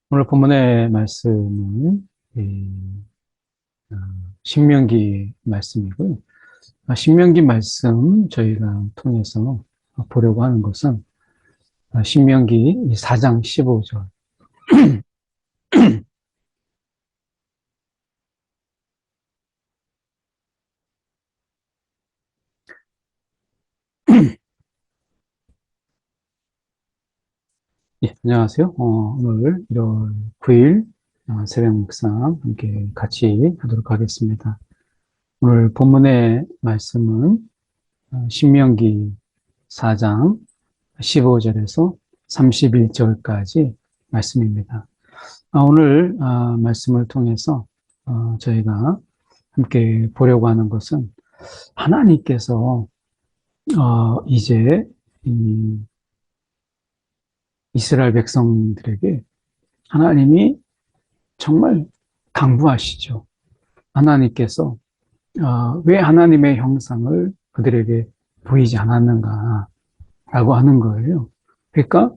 오늘 본문의 말씀은 어, 신명기 말씀이고요. 신명기 말씀 저희가 통해서 보려고 하는 것은 신명기 4장 15절. 예, 안녕하세요. 오늘 1월 9일 새벽 묵상 함께 같이 하도록 하겠습니다. 오늘 본문의 말씀은 신명기 4장 15절에서 31절까지 말씀입니다. 오늘 말씀을 통해서 저희가 함께 보려고 하는 것은 하나님께서 이제 이스라엘 백성들에게 하나님이 정말 강구하시죠. 하나님께서 왜 하나님의 형상을 그들에게 보이지 않았는가라고 하는 거예요. 그러니까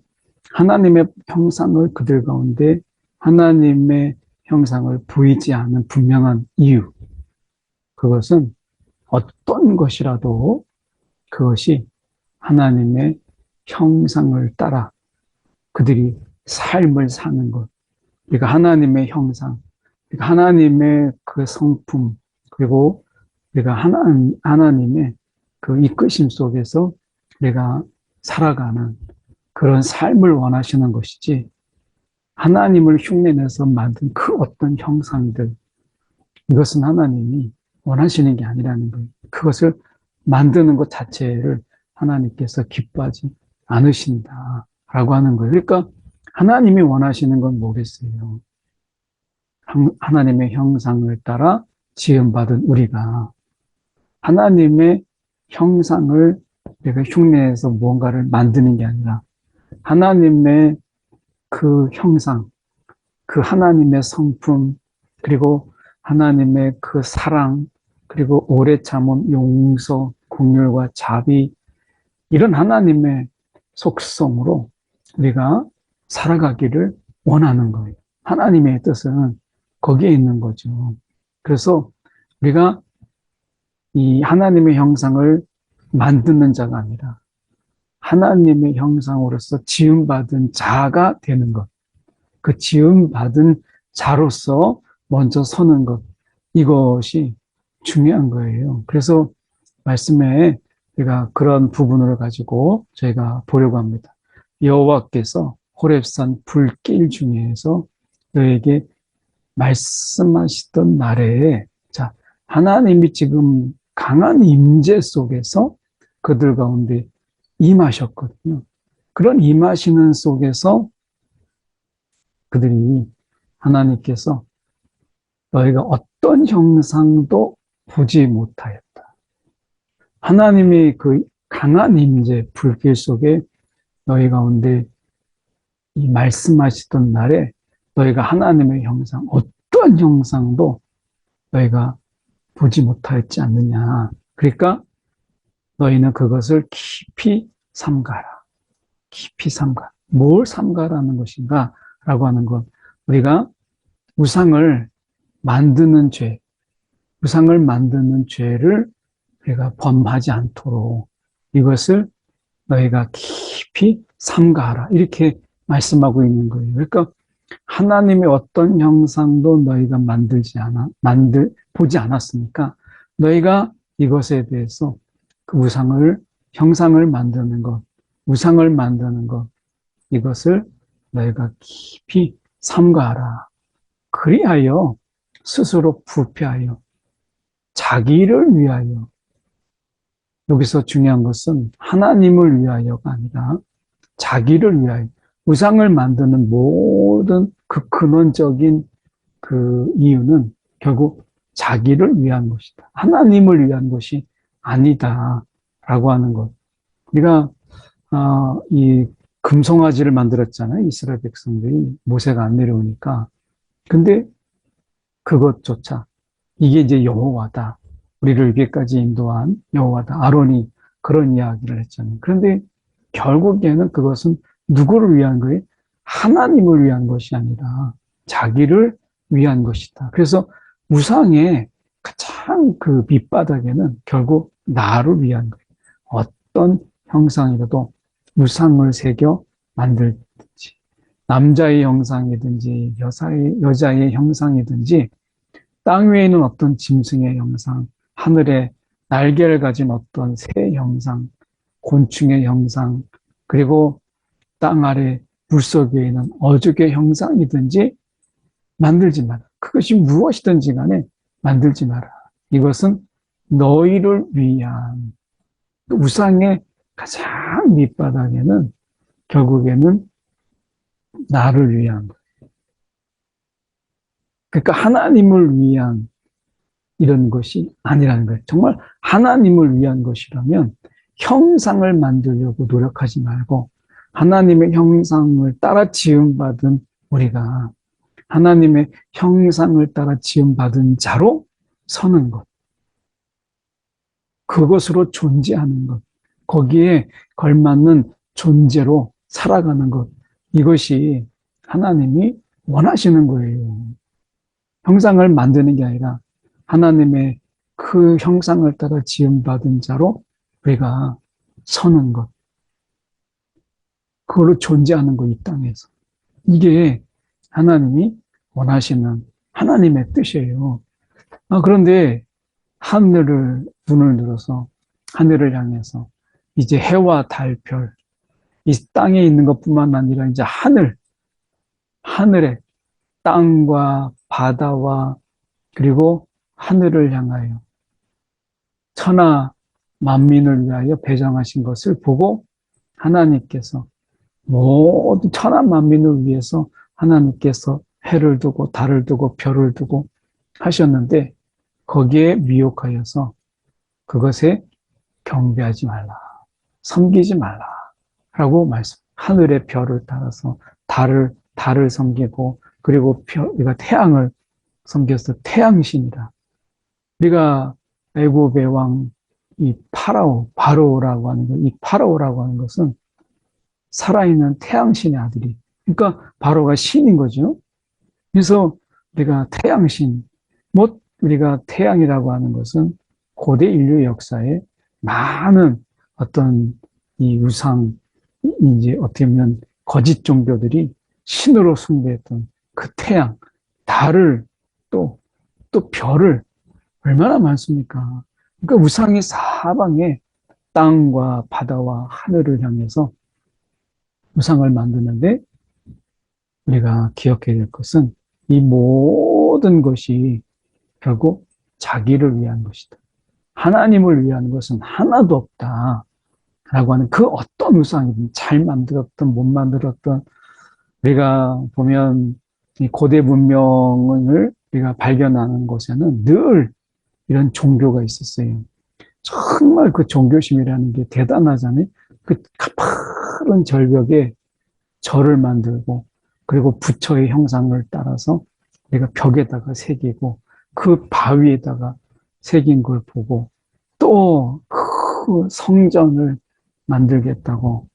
하나님의 형상을 그들 가운데 하나님의 형상을 보이지 않는 분명한 이유, 그것은 어떤 것이라도 그것이 하나님의 형상을 따라 그들이 삶을 사는 것, 그러니까 하나님의 형상, 그러니까 하나님의 그 성품, 그리고 우리가 하나님의 그 이끄심 속에서 내가 살아가는 그런 삶을 원하시는 것이지, 하나님을 흉내내서 만든 그 어떤 형상들, 이것은 하나님이 원하시는 게 아니라는 거예요. 그것을 만드는 것 자체를 하나님께서 기뻐하지 않으신다라고 하는 거예요. 그러니까 하나님이 원하시는 건 뭐겠어요? 하나님의 형상을 따라 지음받은 우리가 하나님의 형상을 내가 흉내내서 무언가를 만드는 게 아니라 하나님의 그 형상, 그 하나님의 성품, 그리고 하나님의 그 사랑, 그리고 오래 참은 용서, 긍휼과 자비, 이런 하나님의 속성으로 우리가 살아가기를 원하는 거예요. 하나님의 뜻은 거기에 있는 거죠. 그래서 우리가 이 하나님의 형상을 만드는 자가 아니라 하나님의 형상으로서 지음받은 자가 되는 것. 그 지음받은 자로서 먼저 서는 것. 이것이 중요한 거예요. 그래서 말씀에 우리가 그런 부분을 가지고 저희가 보려고 합니다. 여호와께서 호렙산 불길 중에서 너에게 말씀하시던 날에, 자, 하나님이 지금 강한 임재 속에서 그들 가운데 임하셨거든요. 그런 임하시는 속에서 그들이 하나님께서 너희가 어떤 형상도 보지 못하였다. 하나님이 그 강한 임재 불길 속에 너희 가운데 이 말씀하시던 날에 너희가 하나님의 형상, 어떤 형상도 너희가 보지 못하였지 않느냐. 그러니까 너희는 그것을 깊이 삼가라. 깊이 삼가. 뭘 삼가라는 것인가? 라고 하는 건 우리가 우상을 만드는 죄, 우상을 만드는 죄를 우리가 범하지 않도록 이것을 너희가 깊이 삼가하라. 이렇게 말씀하고 있는 거예요. 그러니까 하나님의 어떤 형상도 너희가 보지 않았으니까 너희가 이것에 대해서 그 형상을 만드는 것, 우상을 만드는 것, 이것을 너희가 깊이 삼가하라. 그리하여 스스로 부패하여 자기를 위하여, 여기서 중요한 것은 하나님을 위하여가 아니라 자기를 위하여, 우상을 만드는 모든 그 근원적인 그 이유는 결국 자기를 위한 것이다. 하나님을 위한 것이 아니다라고 하는 것. 우리가 이 금송아지를 만들었잖아요. 이스라엘 백성들이 모세가 안 내려오니까. 근데 그것조차 이게 이제 여호와다. 우리를 여기까지 인도한 여호와다. 아론이 그런 이야기를 했잖아요. 그런데 결국에는 그것은 누구를 위한 거예요? 하나님을 위한 것이 아니라 자기를 위한 것이다. 그래서 우상의 가장 그 밑바닥에는 결국 나를 위한 거예요. 어떤 형상이라도 우상을 새겨 만들든지, 남자의 형상이든지 여자의 형상이든지, 땅 위에 있는 어떤 짐승의 형상, 하늘에 날개를 가진 어떤 새 형상, 곤충의 형상, 그리고 땅 아래 물속에 있는 어족의 형상이든지 만들지 마라. 그것이 무엇이든지 간에 만들지 마라. 이것은 너희를 위한, 우상의 가장 밑바닥에는 결국에는 나를 위한 거예요. 그러니까 하나님을 위한 이런 것이 아니라는 거예요. 정말 하나님을 위한 것이라면 형상을 만들려고 노력하지 말고, 하나님의 형상을 따라 지음받은 우리가 하나님의 형상을 따라 지음받은 자로 서는 것, 그것으로 존재하는 것, 거기에 걸맞는 존재로 살아가는 것, 이것이 하나님이 원하시는 거예요. 형상을 만드는 게 아니라 하나님의 그 형상을 따라 지음받은 자로 우리가 서는 것, 그걸로 존재하는 것, 이 땅에서. 이게 하나님이 원하시는 하나님의 뜻이에요. 그런데 하늘을, 눈을 들어서 하늘을 향해서 이제 해와 달, 별, 이 땅에 있는 것뿐만 아니라 이제 하늘에 땅과 바다와 그리고 하늘을 향하여 천하 만민을 위하여 배정하신 것을 보고 하나님께서 모든 천하 만민을 위해서 하나님께서 해를 두고 달을 두고 별을 두고 하셨는데, 거기에 미혹하여서 그것에 경배하지 말라, 섬기지 말라 라고 말씀. 하늘의 별을 따라서 달을 섬기고, 그리고 우리가 태양을 섬겨서 태양신이라. 우리가 애굽의 왕 이 바로라고 하는 것, 이 파라오라고 하는 것은 살아있는 태양신의 아들이, 그러니까 바로가 신인 거죠. 그래서 우리가 태양신, 우리가 태양이라고 하는 것은 고대 인류 역사에 많은 어떤 이 우상, 이제 어떻게 보면 거짓 종교들이 신으로 숭배했던 그 태양, 달을 또 별을 얼마나 많습니까? 그러니까 우상이 사방에 땅과 바다와 하늘을 향해서 우상을 만드는데, 우리가 기억해야 될 것은 이 모든 것이 결국 자기를 위한 것이다. 하나님을 위한 것은 하나도 없다. 라고 하는, 그 어떤 우상이든 잘 만들었든 못 만들었든, 우리가 보면 이 고대 문명을 우리가 발견하는 곳에는 늘 이런 종교가 있었어요. 정말 그 종교심이라는 게 대단하잖아요. 그 가파른 절벽에 절을 만들고, 그리고 부처의 형상을 따라서 우리가 벽에다가 새기고, 그 바위에다가 새긴 걸 보고, 또 그 성전을 만들겠다고,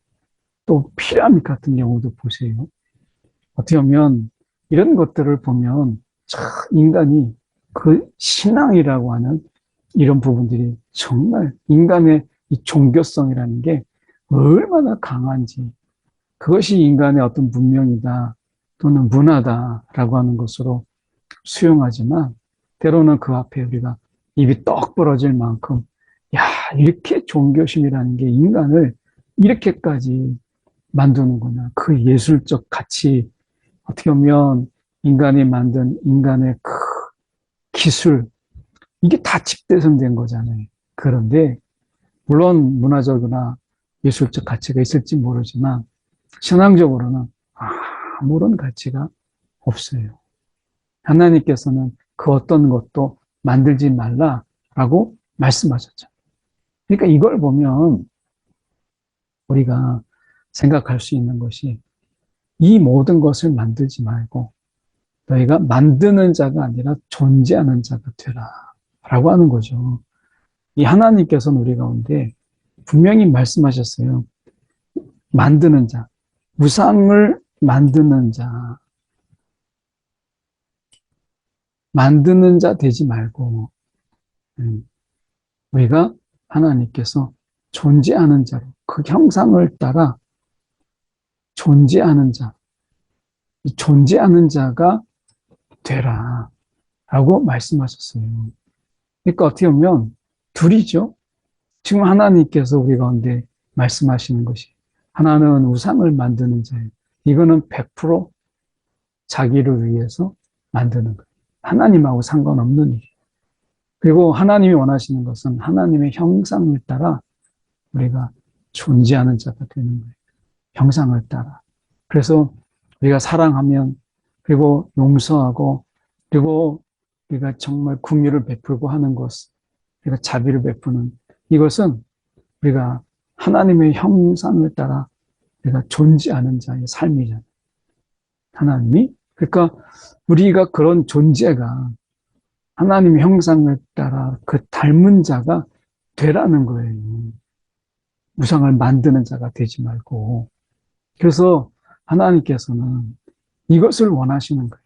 또 피라미드 같은 경우도 보세요. 어떻게 보면 이런 것들을 보면 인간이 그 신앙이라고 하는 이런 부분들이 정말 인간의 이 종교성이라는 게 얼마나 강한지, 그것이 인간의 어떤 문명이다 또는 문화다라고 하는 것으로 수용하지만, 때로는 그 앞에 우리가 입이 떡 부러질 만큼, 야, 이렇게 종교심이라는 게 인간을 이렇게까지 만드는구나. 그 예술적 가치, 어떻게 보면 인간이 만든 인간의 그 기술, 이게 다 집대성된 거잖아요. 그런데 물론 문화적이나 예술적 가치가 있을지 모르지만 신앙적으로는 아무런 가치가 없어요. 하나님께서는 그 어떤 것도 만들지 말라라고 말씀하셨죠. 그러니까 이걸 보면 우리가 생각할 수 있는 것이, 이 모든 것을 만들지 말고 너희가 만드는 자가 아니라 존재하는 자가 되라 라고 하는 거죠. 이 하나님께서는 우리 가운데 분명히 말씀하셨어요. 만드는 자, 우상을 만드는 자, 만드는 자 되지 말고, 음, 우리가 하나님께서 존재하는 자로, 그 형상을 따라 존재하는 자, 이 존재하는 자가 되라. 라고 말씀하셨어요. 그러니까 어떻게 보면 둘이죠. 지금 하나님께서 우리 가운데 말씀하시는 것이, 하나는 우상을 만드는 자예요. 이거는 100% 자기를 위해서 만드는 거예요. 하나님하고 상관없는 일. 그리고 하나님이 원하시는 것은 하나님의 형상을 따라 우리가 존재하는 자가 되는 거예요. 형상을 따라. 그래서 우리가 사랑하면, 그리고 용서하고, 그리고 우리가 정말 긍휼을 베풀고 하는 것, 우리가 자비를 베푸는 이것은 우리가 하나님의 형상을 따라 우리가 존재하는 자의 삶이잖아요. 하나님이. 그러니까 우리가 그런 존재가 하나님의 형상을 따라 그 닮은 자가 되라는 거예요. 우상을 만드는 자가 되지 말고. 그래서 하나님께서는 이것을 원하시는 거예요.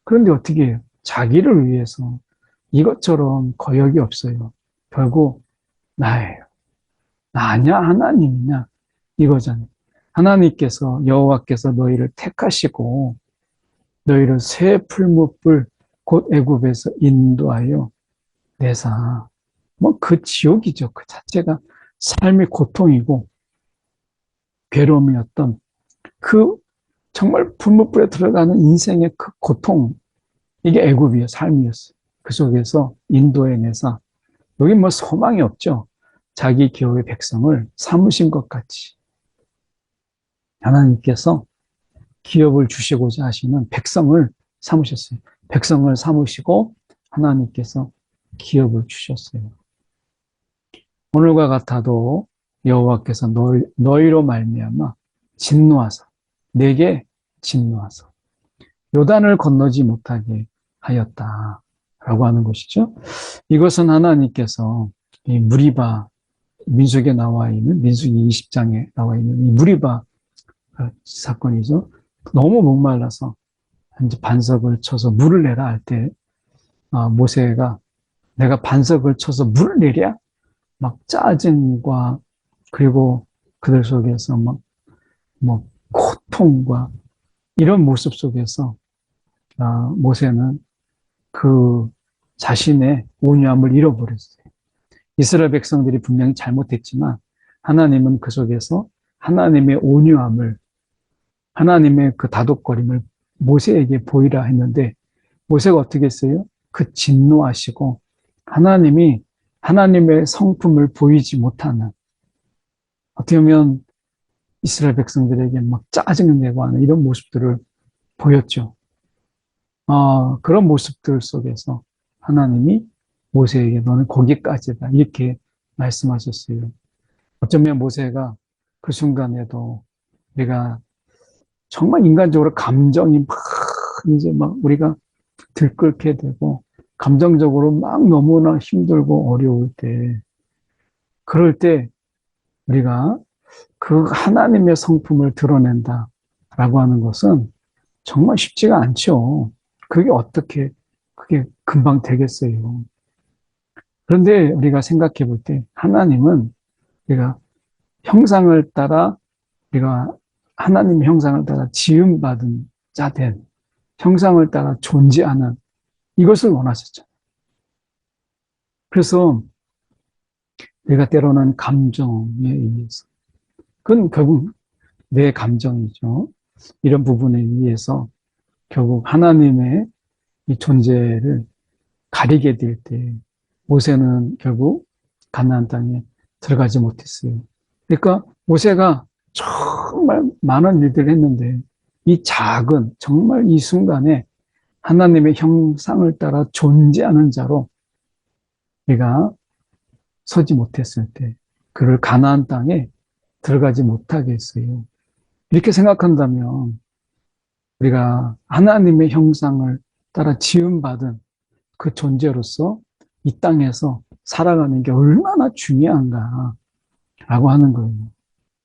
그런데 어떻게 해요? 자기를 위해서 이것처럼 거역이 없어요. 결국 나예요. 나냐 하나님이냐 이거잖아요. 하나님께서, 여호와께서 너희를 택하시고 너희를 새 풀무불 곧 애굽에서 인도하여 내사. 뭐 그 지옥이죠. 그 자체가 삶의 고통이고 괴로움이었던 그 정말 풀무불에 들어가는 인생의 그 고통, 이게 애굽이에요. 삶이었어요. 그 속에서 인도해 내사. 여기 뭐 소망이 없죠. 자기 기업의 백성을 삼으신 것 같이 하나님께서 기업을 주시고자 하시는 백성을 삼으셨어요. 백성을 삼으시고 하나님께서 기업을 주셨어요. 오늘과 같아도 여호와께서 너희로 말미암아 진노하사, 내게 진노하사 요단을 건너지 못하게 하였다라고 하는 것이죠. 이것은 하나님께서 이 무리바, 민수기에 나와 있는, 민수기 20장에 나와 있는 이 무리바 사건이죠. 너무 목말라서 이제 반석을 쳐서 물을 내라 할 때, 모세가 내가 반석을 쳐서 물을 내랴? 막 짜증과, 그리고 그들 속에서 뭐 고통과 이런 모습 속에서 모세는 그 자신의 온유함을 잃어버렸어요. 이스라엘 백성들이 분명히 잘못했지만 하나님은 그 속에서 하나님의 온유함을, 하나님의 그 다독거림을 모세에게 보이라 했는데 모세가 어떻게 했어요? 그 진노하시고 하나님이 하나님의 성품을 보이지 못하는, 어떻게 보면 이스라엘 백성들에게 막 짜증을 내고 하는 이런 모습들을 보였죠. 그런 모습들 속에서 하나님이 모세에게 너는 거기까지다 이렇게 말씀하셨어요. 어쩌면 모세가 그 순간에도 우리가 정말 인간적으로 감정이 막 이제 막 우리가 들끓게 되고 감정적으로 막 너무나 힘들고 어려울 때, 그럴 때 우리가 그 하나님의 성품을 드러낸다라고 하는 것은 정말 쉽지가 않죠. 그게 어떻게 그게 금방 되겠어요. 그런데 우리가 생각해 볼 때 하나님은 우리가 형상을 따라, 우리가 하나님의 형상을 따라 지음받은 자된, 형상을 따라 존재하는 이것을 원하셨죠. 그래서 우리가 때로는 감정에 의해서, 그건 결국 내 감정이죠. 이런 부분에 의해서 결국 하나님의 이 존재를 가리게 될 때 모세는 결국 가나안 땅에 들어가지 못했어요. 그러니까 모세가 정말 많은 일들을 했는데 이 작은, 정말 이 순간에 하나님의 형상을 따라 존재하는 자로 우리가 서지 못했을 때 그를 가나안 땅에 들어가지 못하게 했어요. 이렇게 생각한다면 우리가 하나님의 형상을 따라 지음받은 그 존재로서 이 땅에서 살아가는 게 얼마나 중요한가라고 하는 거예요.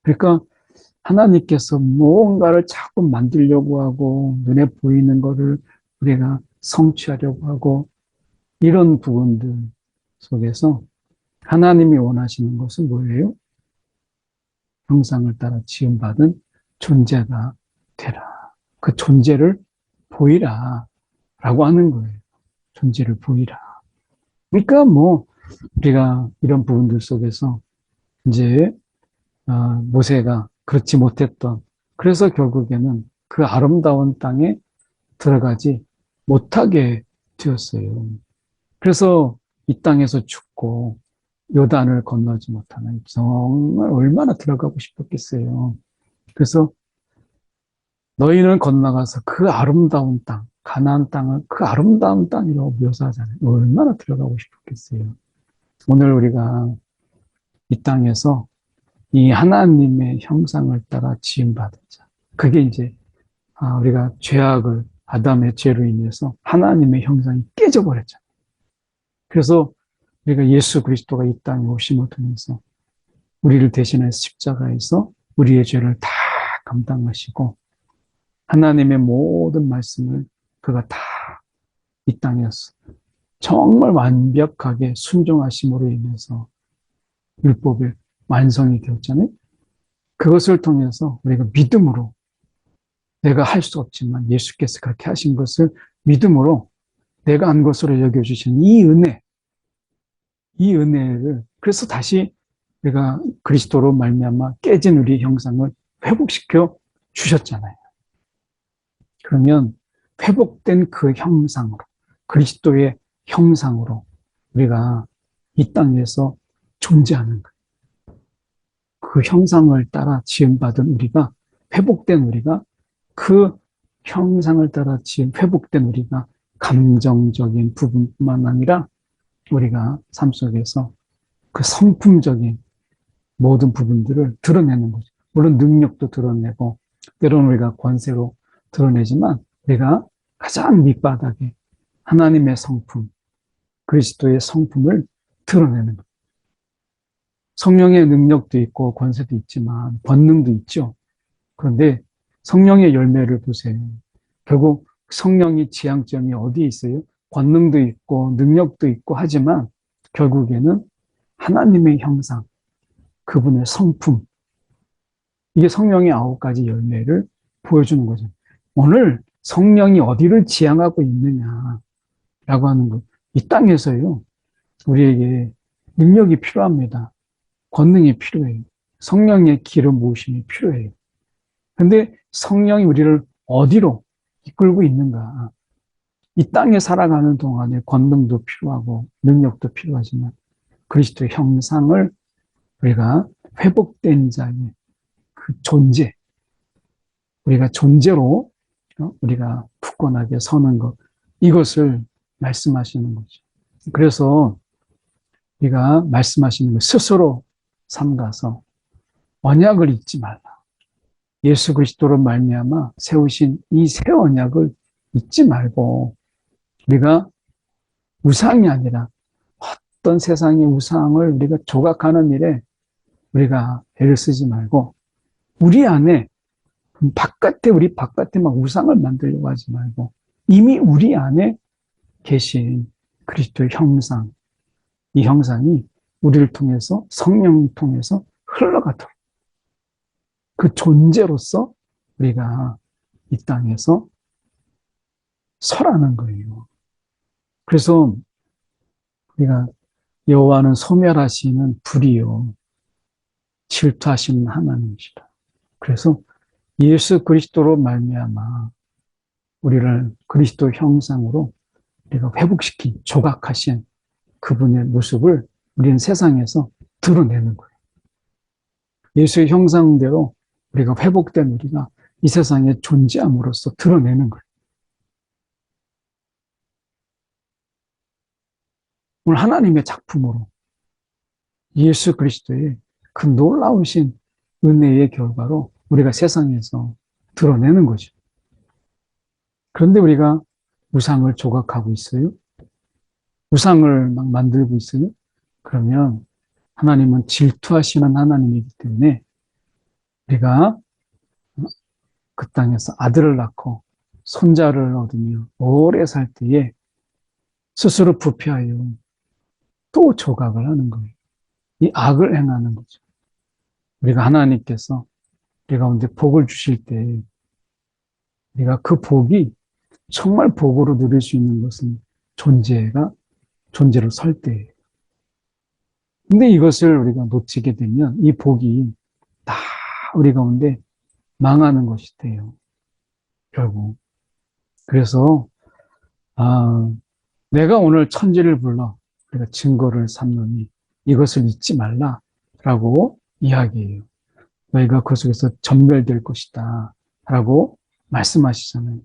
그러니까 하나님께서 무언가를 자꾸 만들려고 하고 눈에 보이는 거를 우리가 성취하려고 하고 이런 부분들 속에서 하나님이 원하시는 것은 뭐예요? 형상을 따라 지음받은 존재가 되라. 그 존재를 보이라 라고 하는 거예요. 존재를 보이라. 그러니까 뭐 우리가 이런 부분들 속에서 이제 모세가 그렇지 못했던, 그래서 결국에는 그 아름다운 땅에 들어가지 못하게 되었어요. 그래서 이 땅에서 죽고 요단을 건너지 못하는, 정말 얼마나 들어가고 싶었겠어요. 그래서 너희는 건너가서 그 아름다운 땅, 가나안 땅을 그 아름다운 땅이라고 묘사하잖아요. 얼마나 들어가고 싶었겠어요. 오늘 우리가 이 땅에서 이 하나님의 형상을 따라 지음받은 자. 그게 이제 우리가 죄악을, 아담의 죄로 인해서 하나님의 형상이 깨져버렸잖아요. 그래서 우리가 예수 그리스도가 이 땅에 오심을 통해서 우리를 대신해서 십자가에서 우리의 죄를 다 감당하시고 하나님의 모든 말씀을 그가 다 이 땅에서 정말 완벽하게 순종하심으로 인해서 율법의 완성이 되었잖아요. 그것을 통해서 우리가 믿음으로, 내가 할 수 없지만 예수께서 그렇게 하신 것을 믿음으로 내가 한 것으로 여겨주신 이 은혜, 이 은혜를, 그래서 다시 우리가 그리스도로 말미암아 깨진 우리의 형상을 회복시켜 주셨잖아요. 그러면 회복된 그 형상으로, 그리스도의 형상으로 우리가 이 땅에서 존재하는 거예요. 그 형상을 따라 지음받은 우리가, 회복된 우리가, 그 형상을 따라 회복된 우리가 감정적인 부분뿐만 아니라 우리가 삶 속에서 그 성품적인 모든 부분들을 드러내는 거죠. 물론 능력도 드러내고 때로는 우리가 권세로 드러내지만 우리가 가장 밑바닥에 하나님의 성품, 그리스도의 성품을 드러내는 거예요. 성령의 능력도 있고 권세도 있지만 권능도 있죠. 그런데 성령의 열매를 보세요. 결국 성령이 지향점이 어디에 있어요? 권능도 있고 능력도 있고 하지만 결국에는 하나님의 형상, 그분의 성품, 이게 성령의 9가지 열매를 보여주는 거죠. 오늘 성령이 어디를 지향하고 있느냐라고 하는 것, 이 땅에서요, 우리에게 능력이 필요합니다. 권능이 필요해요. 성령의 기름 부으심이 필요해요. 근데 성령이 우리를 어디로 이끌고 있는가? 이 땅에 살아가는 동안에 권능도 필요하고 능력도 필요하지만 그리스도의 형상을 우리가 회복된 자의 그 존재, 우리가 존재로 우리가 굳건하게 서는 것, 이것을 말씀하시는 거죠. 그래서 우리가 말씀하시는 것, 스스로 삼가서 언약을 잊지 말라. 예수 그리스도로 말미암아 세우신 이 새 언약을 잊지 말고 우리가 우상이 아니라 어떤 세상의 우상을 우리가 조각하는 일에 우리가 애를 쓰지 말고 우리 안에 우리 바깥에 막 우상을 만들려고 하지 말고 이미 우리 안에 계신 그리스도의 형상, 이 형상이 우리를 통해서 성령을 통해서 흘러가도록 그 존재로서 우리가 이 땅에서 설하는 거예요. 그래서 우리가 여호와는 소멸하시는 불이요 질투하시는 하나님이시다. 그래서 예수 그리스도로 말미암아 우리를 그리스도 형상으로 우리가 회복시킨, 조각하신 그분의 모습을 우리는 세상에서 드러내는 거예요. 예수의 형상대로 우리가 회복된 우리가 이 세상에 존재함으로써 드러내는 거예요. 오늘 하나님의 작품으로 예수 그리스도의 그 놀라우신 은혜의 결과로 우리가 세상에서 드러내는 거죠. 그런데 우리가 우상을 조각하고 있어요. 우상을 막 만들고 있어요. 그러면 하나님은 질투하시는 하나님이기 때문에 우리가 그 땅에서 아들을 낳고 손자를 얻으며 오래 살 때에 스스로 부패하여 또 조각을 하는 거예요. 이 악을 행하는 거죠. 우리가 하나님께서 우리 가운데 복을 주실 때 우리가 그 복이 정말 복으로 누릴 수 있는 것은 존재로 설 때예요. 근데 이것을 우리가 놓치게 되면 이 복이 다 우리 가운데 망하는 것이 돼요. 결국. 그래서 내가 오늘 천지를 불러 우리가 증거를 삼노니 이것을 잊지 말라라고 이야기해요. 너희가 그 속에서 전멸될 것이다 라고 말씀하시잖아요.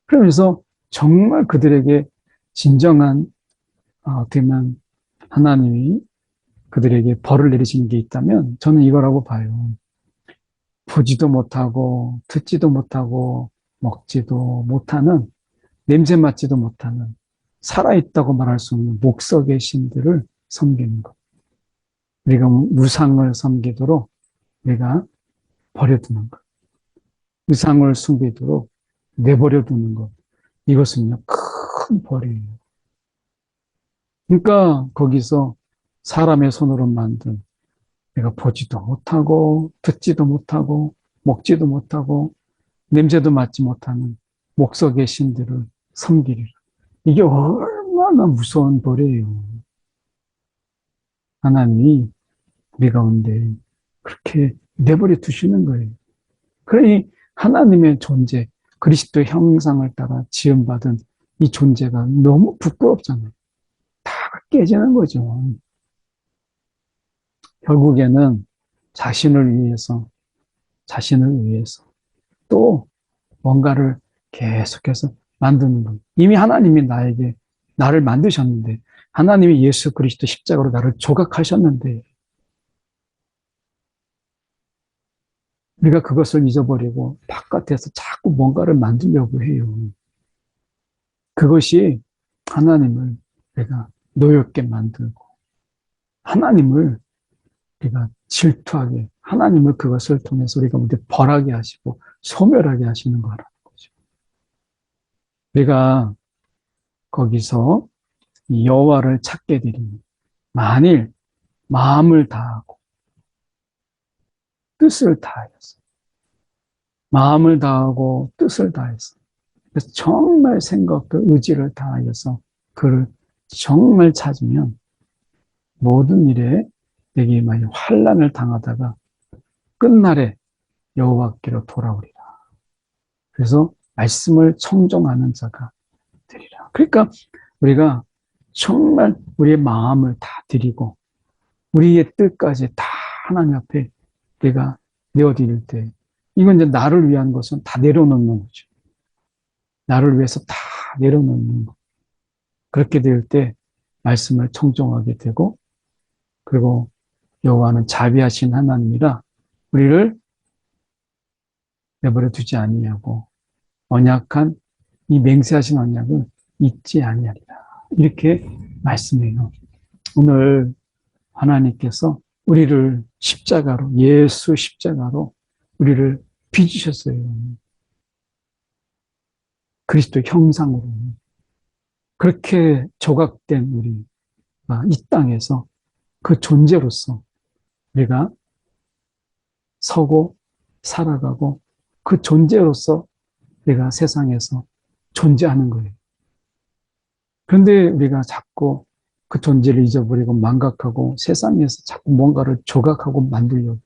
그러면서 정말 그들에게 진정한 어떻게 보면 하나님이 그들에게 벌을 내리시는 게 있다면 저는 이거라고 봐요. 보지도 못하고 듣지도 못하고 먹지도 못하는 냄새 맡지도 못하는 살아있다고 말할 수 없는 목석의 신들을 섬기는 것. 우리가 우상을 섬기도록 우리가 버려두는 것. 우상을 숭배도록 내버려두는 것. 이것은요, 큰 벌이에요. 그러니까 거기서 사람의 손으로 만든 내가 보지도 못하고 듣지도 못하고 먹지도 못하고 냄새도 맡지 못하는 목석의 신들을 섬기리라. 이게 얼마나 무서운 벌이에요. 하나님이 우리 가운데 그렇게 내버려 두시는 거예요. 그러니 하나님의 존재, 그리스도 형상을 따라 지음받은 이 존재가 너무 부끄럽잖아요. 다 깨지는 거죠. 결국에는 자신을 위해서 또 뭔가를 계속해서 만드는 것. 이미 하나님이 나를 만드셨는데, 하나님이 예수 그리스도 십자가로 나를 조각하셨는데, 우리가 그것을 잊어버리고 바깥에서 자꾸 뭔가를 만들려고 해요. 그것이 하나님을 내가 노엽게 만들고, 하나님을 우리가 질투하게, 하나님을 그것을 통해서 우리가 먼저 벌하게 하시고 소멸하게 하시는 거라는 거죠. 우리가 거기서 여호와를 찾게 되리니 만일 마음을 다하고 뜻을 다하여서 마음을 다하고 뜻을 다해서 그래서 정말 생각과 의지를 다하여서 그를 정말 찾으면 모든 일에 내게 만약 환난을 당하다가 끝날에 여호와께로 돌아오리라. 그래서 말씀을 청종하는 자가 되리라. 그러니까 우리가 정말 우리의 마음을 다 드리고 우리의 뜻까지 다 하나님 앞에 내가 내어드릴 때 이건 이제 나를 위한 것은 다 내려놓는 거죠. 나를 위해서 다 내려놓는 것. 그렇게 될 때 말씀을 청종하게 되고 그리고 여호와는 자비하신 하나님이라 우리를 내버려 두지 아니하고 언약한 이 맹세하신 언약을 잊지 아니하리라. 이렇게 말씀해요. 오늘 하나님께서 우리를 십자가로 예수 십자가로 우리를 빚으셨어요. 그리스도 형상으로 그렇게 조각된 우리가 이 땅에서 그 존재로서 우리가 서고 살아가고 그 존재로서 우리가 세상에서 존재하는 거예요. 그런데 우리가 자꾸 그 존재를 잊어버리고 망각하고 세상에서 자꾸 뭔가를 조각하고 만들려고 해요.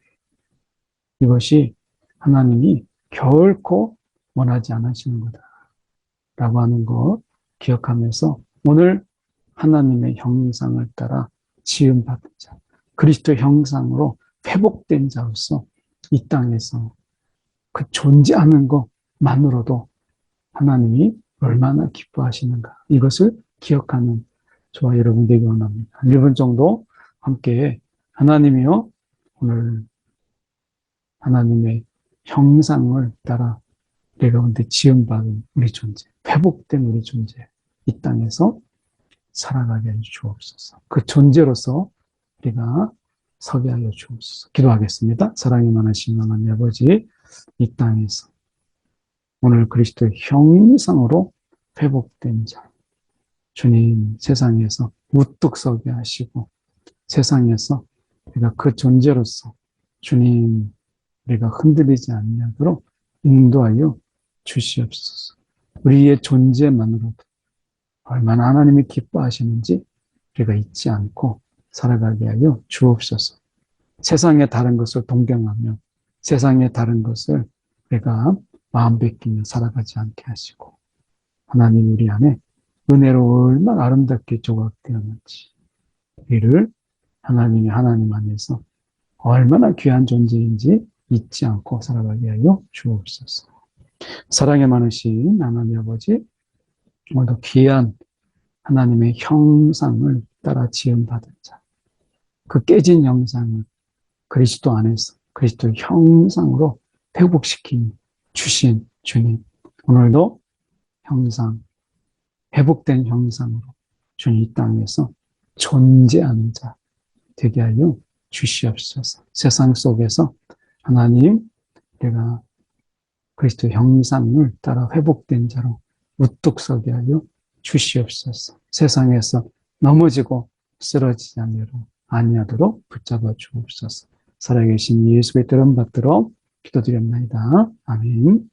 이것이 하나님이 결코 원하지 않으시는 거다라고 하는 것 기억하면서 오늘 하나님의 형상을 따라 지음받은 자, 그리스도 형상으로 회복된 자로서 이 땅에서 그 존재하는 것만으로도 하나님이 얼마나 기뻐하시는가 이것을 기억하는 저와 여러분 되기 원합니다. 1분 정도 함께 하나님이요 오늘 하나님의 형상을 따라 우리 가운데 지음받은 우리 존재, 회복된 우리 존재 이 땅에서 살아가게 하여 주옵소서. 그 존재로서 우리가 서게 하여 주옵소서. 기도하겠습니다. 사랑이 많으신 하나님 아버지 이 땅에서 오늘 그리스도 형상으로 회복된 자. 주님 세상에서 우뚝 서게 하시고 세상에서 우리가 그 존재로서 주님 우리가 흔들리지 않도록 인도하여 주시옵소서. 우리의 존재만으로도 얼마나 하나님이 기뻐하시는지 우리가 잊지 않고 살아가게 하여 주옵소서. 세상의 다른 것을 동경하며 세상의 다른 것을 우리가 마음 뺏기며 살아가지 않게 하시고 하나님 우리 안에 은혜로 얼마나 아름답게 조각되었는지 우리를 하나님이 하나님 안에서 얼마나 귀한 존재인지 잊지 않고 살아가게 하여 주옵소서. 사랑에 많으신 하나님 아버지, 오늘도 귀한 하나님의 형상을 따라 지음받은 자, 그 깨진 형상을 그리스도 안에서 그리스도 형상으로 회복시킨 주신 주님, 오늘도 형상, 회복된 형상으로 주님 이 땅에서 존재하는 자 되게 하여 주시옵소서. 세상 속에서 하나님, 내가 그리스도 형상을 따라 회복된 자로 우뚝 서게 하여 주시옵소서. 세상에서 넘어지고 쓰러지지 아니하도록 붙잡아 주옵소서. 살아계신 예수의 이름 받들어 기도드립니다. 아멘.